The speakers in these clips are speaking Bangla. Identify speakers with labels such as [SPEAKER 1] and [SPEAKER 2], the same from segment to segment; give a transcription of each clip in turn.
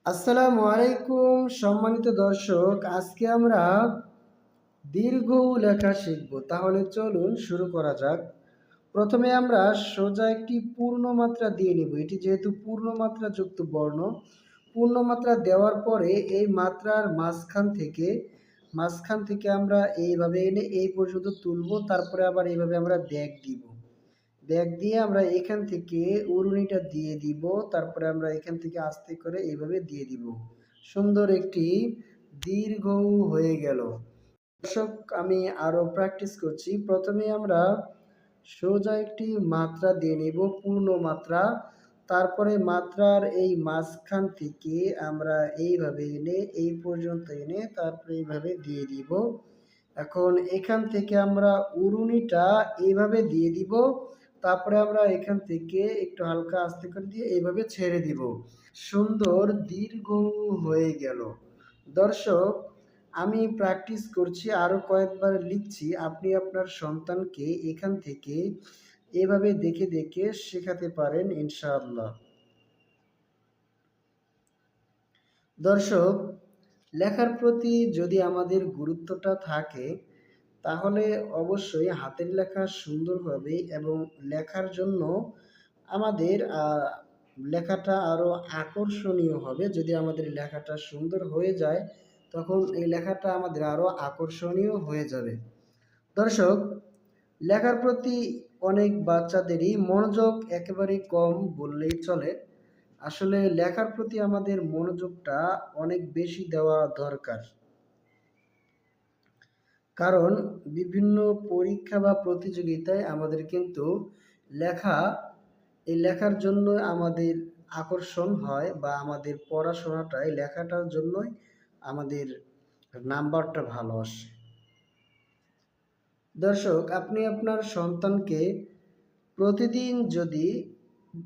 [SPEAKER 1] আসসালামু আলাইকুম সম্মানিত দর্শক, আজকে আমরা দীর্ঘ লেখা শিখব। তাহলে চলুন শুরু করা যাক। প্রথমে আমরা সোজা একটি পূর্ণমাত্রা দিয়ে নিব। এটি যেহেতু পূর্ণমাত্রা যুক্ত বর্ণ, পূর্ণমাত্রা দেওয়ার পরে এই মাত্রার মাঝখান থেকে আমরা এইভাবে এনে এই পর্যন্ত তুলব, তারপরে আবার এইভাবে আমরা ব্যাক দিব। ব্যাক দিয়ে আমরা এখান থেকে উড়ুনিটা দিয়ে দিব, তারপরে আমরা এখান থেকে আস্তে করে এইভাবে দিয়ে দিব। সুন্দর একটি দীর্ঘ হয়ে গেল। দর্শক, আমি আরো প্র্যাকটিস করছি। প্রথমে আমরা সোজা একটি মাত্রা দিয়ে নিব, পূর্ণ মাত্রা। তারপরে মাত্রার এই মাঝখান থেকে আমরা এইভাবে এনে এই পর্যন্ত এনে তারপরে এইভাবে দিয়ে দিব। এখন এখান থেকে আমরা উড়ুনিটা এইভাবে দিয়ে দিব, তারপরে আমরা এখান থেকে একটু হালকা আস্তে করে দিয়ে এইভাবে ছেড়ে দিব। সুন্দর দীর্ঘ হয়ে গেল। দর্শক, আমি প্র্যাকটিস করছি, আরো কয়েকবার লিখছি। আপনি আপনার সন্তানকে এখান থেকে এভাবে দেখে দেখে শেখাতে পারেন ইনশাআল্লাহ। দর্শক, লেখার প্রতি যদি আমাদের গুরুত্বটা থাকে তাহলে অবশ্যই হাতের লেখা সুন্দর হবে এবং লেখার জন্য আমাদের লেখাটা আরো আকর্ষণীয় হবে। যদি আমাদের লেখাটা সুন্দর হয়ে যায় তখন এই লেখাটা আমাদের আরো আকর্ষণীয় হয়ে যাবে। দর্শক, লেখার প্রতি অনেক বাচ্চাদেরই মনোযোগ একেবারেই কম বললেই চলে। আসলে লেখার প্রতি আমাদের মনোযোগটা অনেক বেশি দেওয়া দরকার। কারণ বিভিন্ন পরীক্ষা বা প্রতিযোগিতায় আমাদের কিন্তু লেখা এই লেখার জন্য আমাদের আকর্ষণ হয়, বা আমাদের পড়াশোনাটাই লেখাটার জন্যই আমাদের নাম্বারটা ভালো আসে। দর্শক, আপনি আপনার সন্তানকে প্রতিদিন যদি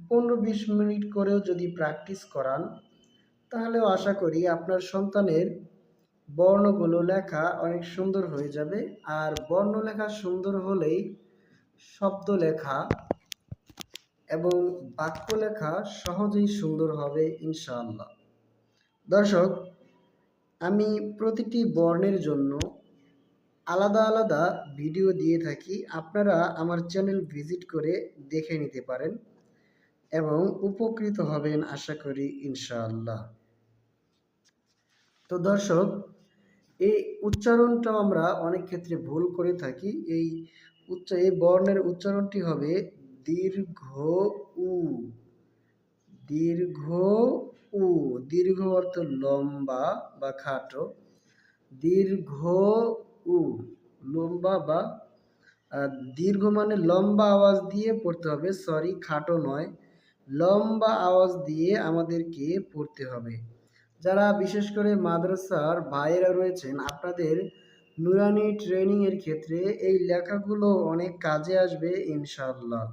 [SPEAKER 1] 15-20 মিনিট করেও যদি প্র্যাকটিস করান তাহলেও আশা করি আপনার সন্তানের বর্ণগুলো লেখা অনেক সুন্দর হয়ে যাবে। আর বর্ণ লেখা সুন্দর হলেই শব্দ লেখা এবং বাক্য লেখা সহজেই সুন্দর হবে ইনশাআল্লাহ। দর্শক, আমি প্রতিটি বর্ণের জন্য আলাদা আলাদা ভিডিও দিয়ে থাকি। আপনারা আমার চ্যানেল ভিজিট করে দেখে নিতে পারেন এবং উপকৃত হবেন আশা করি ইনশাআল্লাহ। তো দর্শক, এই উচ্চারণটাও আমরা অনেক ক্ষেত্রে ভুল করে থাকি। এই বর্ণের উচ্চারণটি হবে দীর্ঘ উ। দীর্ঘ উ। দীর্ঘ অর্থ লম্বা বা খাটো। দীর্ঘ উ, লম্বা বা দীর্ঘ মানে লম্বা আওয়াজ দিয়ে পড়তে হবে। সরি, খাটো নয়, লম্বা আওয়াজ দিয়ে আমাদেরকে পড়তে হবে। যারা বিশেষ করে মাদ্রাসার ভাইয়েরা রয়েছেন, আপনাদের নুরানি ট্রেনিং এর ক্ষেত্রে এই লেখাগুলো অনেক কাজে আসবে ইনশাআল্লাহ।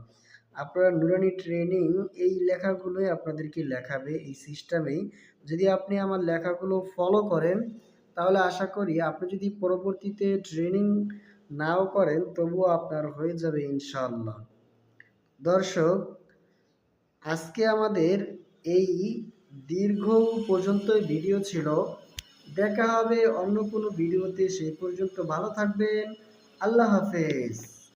[SPEAKER 1] আপনারা নুরানি ট্রেনিং এই লেখাগুলোই আপনাদেরকে লেখাবে এই সিস্টেমেই। যদি আপনি আমার লেখাগুলো ফলো করেন তাহলে আশা করি আপনি যদি পরবর্তীতে ট্রেনিং নাও করেন তবুও আপনার হয়ে যাবে ইনশাআল্লাহ। দর্শক, আজকে আমাদের এই দীর্ঘ পর্যন্ত ভিডিও ছিল। দেখা হবে অন্য কোনো ভিডিওতে। সেই পর্যন্ত ভালো থাকবেন। আল্লাহ হাফেজ।